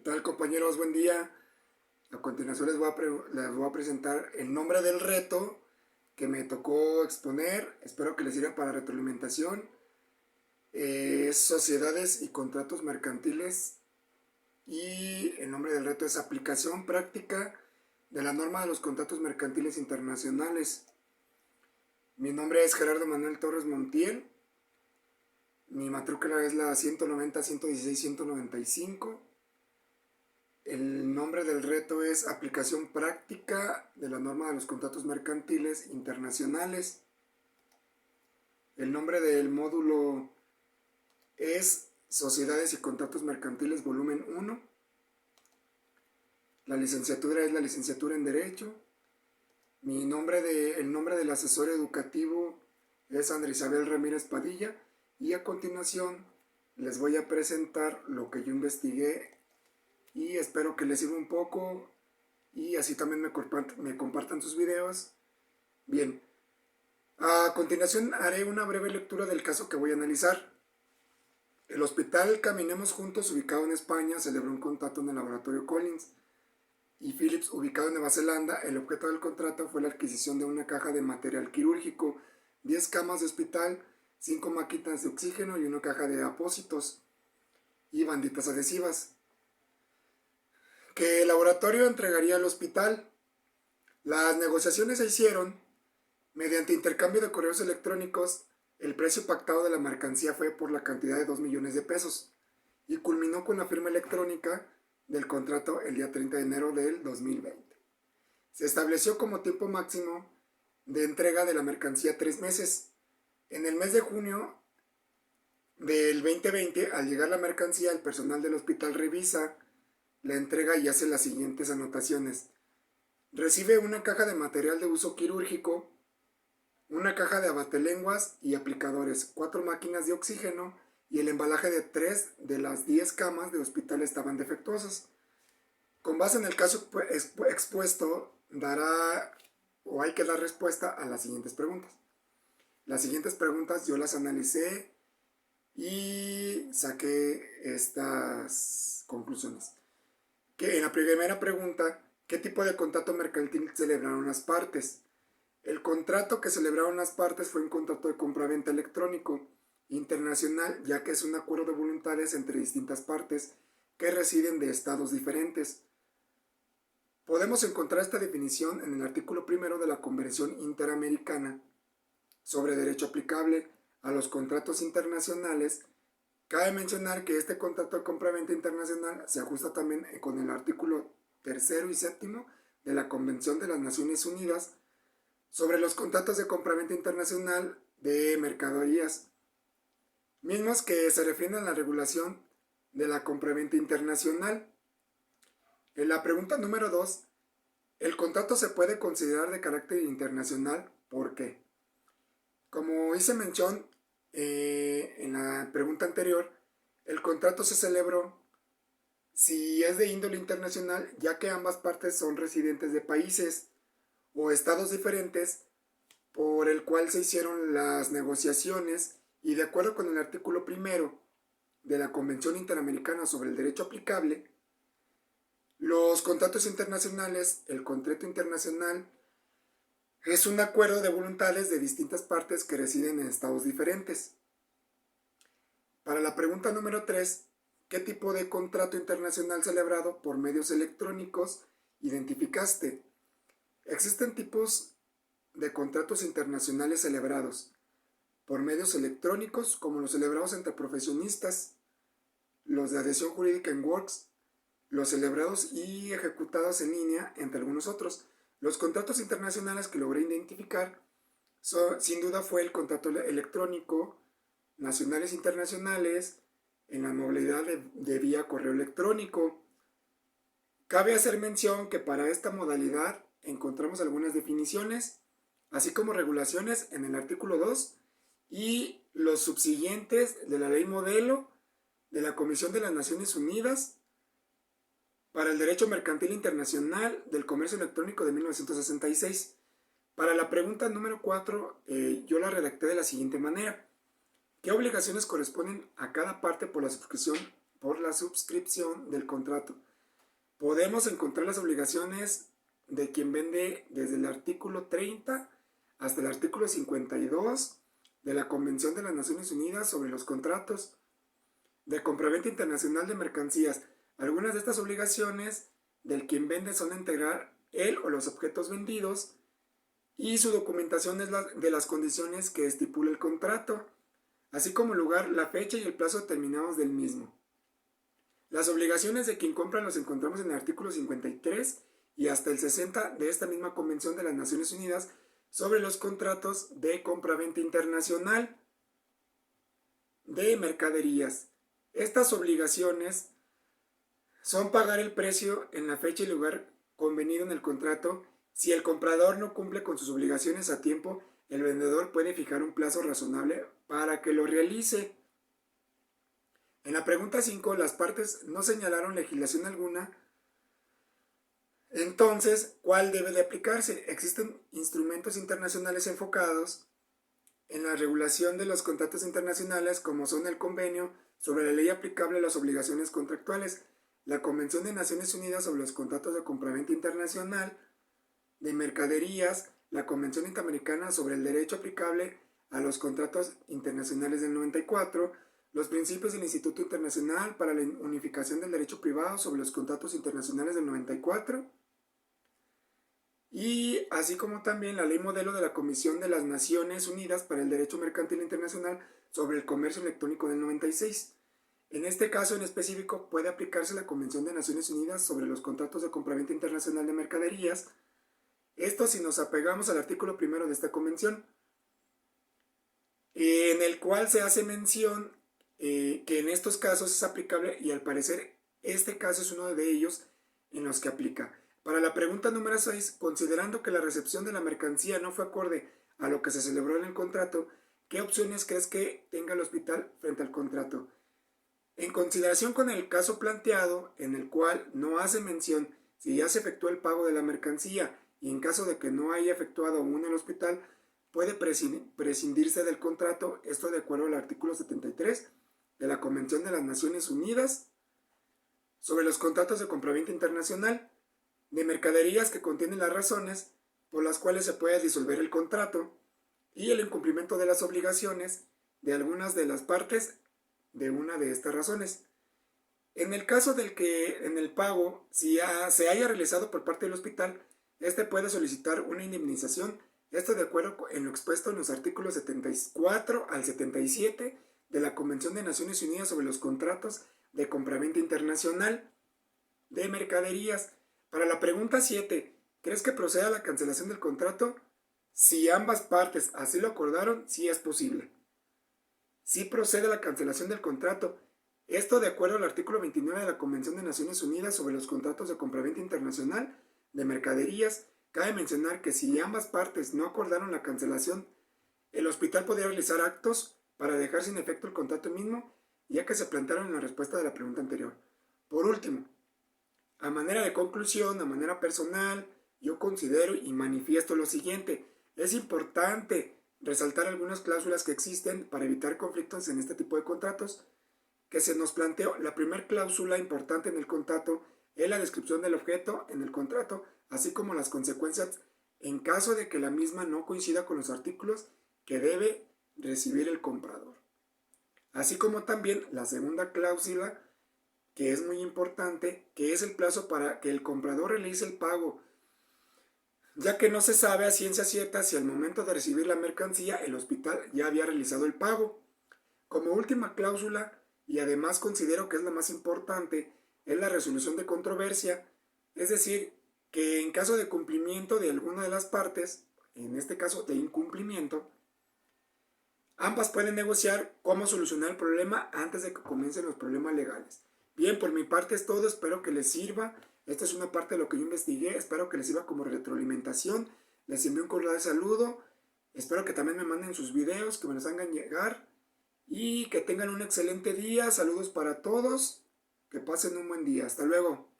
tal, compañeros? Buen día. A continuación les voy a presentar el nombre del reto que me tocó exponer. Espero que les sirva para retroalimentación. Es sociedades y contratos mercantiles y el nombre del reto es aplicación práctica de la norma de los contratos mercantiles internacionales. Mi nombre es Gerardo Manuel Torres Montiel. Mi matrícula es la 190, 116, 195. El nombre del reto es aplicación práctica de la norma de los contratos mercantiles internacionales. El nombre del módulo es Sociedades y Contratos Mercantiles Volumen 1. La licenciatura es la licenciatura en Derecho. El nombre del asesor educativo es Andrea Isabel Ramírez Padilla. Y a continuación les voy a presentar lo que yo investigué y espero que les sirva un poco y así también me compartan sus videos. Bien, a continuación haré una breve lectura del caso que voy a analizar. El hospital Caminemos Juntos, ubicado en España, celebró un contrato en el laboratorio Collins y Philips, ubicado en Nueva Zelanda. El objeto del contrato fue la adquisición de una caja de material quirúrgico, 10 camas de hospital, 5 máquinas de oxígeno y una caja de apósitos y banditas adhesivas que el laboratorio entregaría al hospital. Las negociaciones se hicieron mediante intercambio de correos electrónicos. El precio pactado de la mercancía fue por la cantidad de 2 millones de pesos y culminó con la firma electrónica del contrato el día 30 de enero del 2020. Se estableció como tiempo máximo de entrega de la mercancía 3 meses. En el mes de junio del 2020, al llegar la mercancía, el personal del hospital revisa la entrega y hace las siguientes anotaciones. Recibe una caja de material de uso quirúrgico, una caja de abatelenguas y aplicadores, 4 máquinas de oxígeno y el embalaje de 3 de las 10 camas de hospital estaban defectuosas. Con base en el caso expuesto, hay que dar respuesta a las siguientes preguntas. Las siguientes preguntas yo las analicé y saqué estas conclusiones. Que en la primera pregunta, ¿qué tipo de contrato mercantil celebraron las partes? El contrato que celebraron las partes fue un contrato de compraventa electrónico internacional, ya que es un acuerdo de voluntades entre distintas partes que residen de estados diferentes. Podemos encontrar esta definición en el artículo 1 de la Convención Interamericana sobre Derecho Aplicable a los Contratos Internacionales. Cabe mencionar que este contrato de compraventa internacional se ajusta también con el artículo 3 y 7 de la Convención de las Naciones Unidas sobre los contratos de compraventa internacional de mercaderías, mismos que se refieren a la regulación de la compraventa internacional. En la pregunta número 2, ¿el contrato se puede considerar de carácter internacional? ¿Por qué? Como hice mención en la pregunta anterior, el contrato se celebró si es de índole internacional, ya que ambas partes son residentes de países o estados diferentes por el cual se hicieron las negociaciones y de acuerdo con el artículo 1 de la Convención Interamericana sobre el Derecho Aplicable, los contratos internacionales, el contrato internacional es un acuerdo de voluntades de distintas partes que residen en estados diferentes. Para la pregunta número 3, ¿qué tipo de contrato internacional celebrado por medios electrónicos identificaste? Existen tipos de contratos internacionales celebrados por medios electrónicos, como los celebrados entre profesionistas, los de adhesión jurídica en Works, los celebrados y ejecutados en línea, entre algunos otros. Los contratos internacionales que logré identificar sin duda fue el contrato electrónico, nacionales e internacionales, en la modalidad de vía correo electrónico. Cabe hacer mención que para esta modalidad encontramos algunas definiciones, así como regulaciones en el artículo 2 y los subsiguientes de la Ley Modelo de la Comisión de las Naciones Unidas para el Derecho Mercantil Internacional del Comercio Electrónico de 1966. Para la pregunta número 4, yo la redacté de la siguiente manera. ¿Qué obligaciones corresponden a cada parte por la suscripción del contrato? podemos encontrar las obligaciones de quien vende desde el artículo 30 hasta el artículo 52 de la Convención de las Naciones Unidas sobre los contratos de compraventa internacional de mercancías. Algunas de estas obligaciones del quien vende son integrar él o los objetos vendidos y su documentación es de las condiciones que estipula el contrato, así como el lugar, la fecha y el plazo determinados del mismo. Las obligaciones de quien compra los encontramos en el artículo 53 y hasta el 60 de esta misma Convención de las Naciones Unidas sobre los contratos de compraventa internacional de mercaderías. Estas obligaciones son pagar el precio en la fecha y lugar convenido en el contrato. Si el comprador no cumple con sus obligaciones a tiempo, el vendedor puede fijar un plazo razonable para que lo realice. En la pregunta 5, las partes no señalaron legislación alguna. Entonces, ¿cuál debe de aplicarse? Existen instrumentos internacionales enfocados en la regulación de los contratos internacionales, como son el Convenio sobre la ley aplicable a las obligaciones contractuales, la Convención de Naciones Unidas sobre los contratos de compraventa internacional de mercaderías, la Convención Interamericana sobre el derecho aplicable a los contratos internacionales del 94, los principios del Instituto Internacional para la Unificación del Derecho Privado sobre los contratos internacionales del 94, y así como también la ley modelo de la Comisión de las Naciones Unidas para el Derecho Mercantil Internacional sobre el comercio electrónico del 96. En este caso en específico puede aplicarse la Convención de Naciones Unidas sobre los contratos de compraventa internacional de mercaderías. Esto si nos apegamos al artículo 1 de esta convención, en el cual se hace mención que en estos casos es aplicable, y al parecer este caso es uno de ellos en los que aplica. Para la pregunta número 6, considerando que la recepción de la mercancía no fue acorde a lo que se celebró en el contrato, ¿qué opciones crees que tenga el hospital frente al contrato? En consideración con el caso planteado, en el cual no hace mención si ya se efectuó el pago de la mercancía y en caso de que no haya efectuado aún el hospital, puede prescindirse del contrato, esto de acuerdo al artículo 73 de la Convención de las Naciones Unidas sobre los contratos de compraventa internacional de mercaderías, que contienen las razones por las cuales se puede disolver el contrato y el incumplimiento de las obligaciones de algunas de las partes de una de estas razones. En el caso del que en el pago se haya realizado por parte del hospital, este puede solicitar una indemnización, esto de acuerdo en lo expuesto en los artículos 74 al 77 de la Convención de Naciones Unidas sobre los contratos de compraventa internacional de mercaderías. Para la pregunta 7, ¿crees que proceda la cancelación del contrato? Si ambas partes así lo acordaron, sí es posible. Sí procede la cancelación del contrato. Esto de acuerdo al artículo 29 de la Convención de Naciones Unidas sobre los contratos de compraventa internacional de mercaderías. Cabe mencionar que si ambas partes no acordaron la cancelación, el hospital podría realizar actos para dejar sin efecto el contrato mismo, ya que se plantearon en la respuesta de la pregunta anterior. Por último, a manera de conclusión, a manera personal, yo considero y manifiesto lo siguiente: es importante resaltar algunas cláusulas que existen para evitar conflictos en este tipo de contratos que se nos planteó. La primera cláusula importante en el contrato es la descripción del objeto en el contrato, así como las consecuencias en caso de que la misma no coincida con los artículos que debe recibir el comprador. Así como también la segunda cláusula, que es muy importante, que es el plazo para que el comprador realice el pago, ya que no se sabe a ciencia cierta si al momento de recibir la mercancía el hospital ya había realizado el pago. Como última cláusula, y además considero que es la más importante, es la resolución de controversia, es decir, que en caso de cumplimiento de alguna de las partes, en este caso de incumplimiento, ambas pueden negociar cómo solucionar el problema antes de que comiencen los problemas legales. Bien, por mi parte es todo, espero que les sirva. Esta es una parte de lo que yo investigué, espero que les sirva como retroalimentación. Les envío un cordial saludo, espero que también me manden sus videos, que me los hagan llegar y que tengan un excelente día. Saludos para todos, que pasen un buen día, hasta luego.